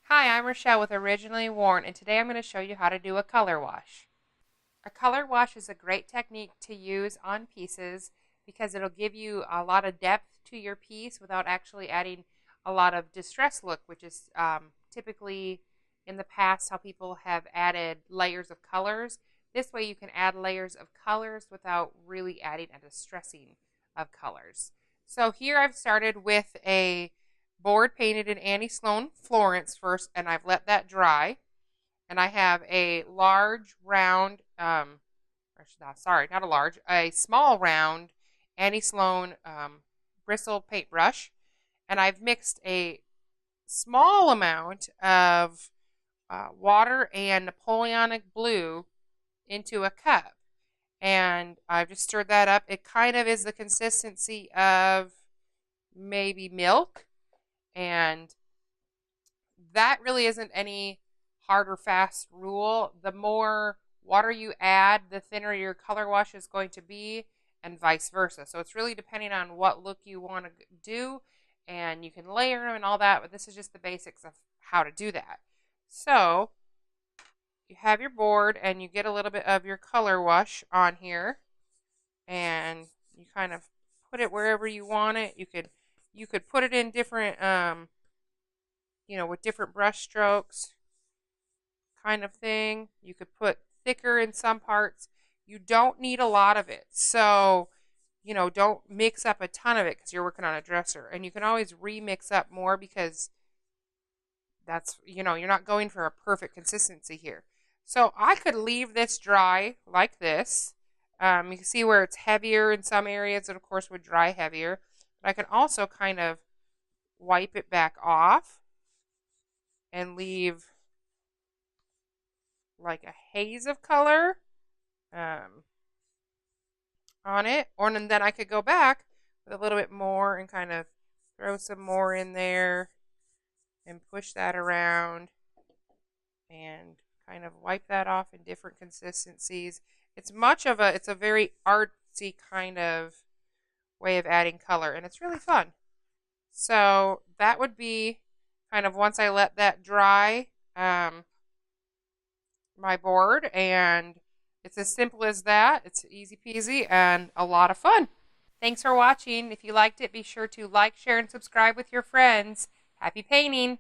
Hi, I'm Rachelle with Originally Worn, and today I'm going to show you how to do a color wash. A color wash is a great technique to use on pieces because it'll give you a lot of depth to your piece without actually adding a lot of distress look, which is typically in the past how people have added layers of colors. This way you can add layers of colors without really adding a distressing of colors. So here I've started with a board painted in Annie Sloan Florence first, and I've let that dry. And I have a large round, sorry, not a large, a small round Annie Sloan bristle paintbrush, and I've mixed a small amount of water and Napoleonic blue into a cup, and I've just stirred that up. It kind of is the consistency of maybe milk, and that really isn't any hard or fast rule. The more water you add, the thinner your color wash is going to be, and vice versa. So it's really depending on what look you want to do, and you can layer them and all that, but this is just the basics of how to do that. So you have your board and you get a little bit of your color wash on here, and you kind of put it wherever you want it. You could put it in different with different brush strokes kind of thing. You could put thicker in some parts. You don't need a lot of it. So, don't mix up a ton of it because you're working on a dresser. And you can always remix up more because that's, you're not going for a perfect consistency here. So I could leave this dry like this. You can see where it's heavier in some areas. It, of course, would dry heavier. But I can also kind of wipe it back off and leave like a haze of color on it. Or and then I could go back with a little bit more and kind of throw some more in there and push that around and kind of wipe that off in different consistencies. It's a very artsy kind of way of adding color, and it's really fun. So that would be kind of once I let that dry, my board, and it's as simple as that. It's easy peasy and a lot of fun. Thanks for watching. If you liked it, be sure to like, share, and subscribe with your friends. Happy painting!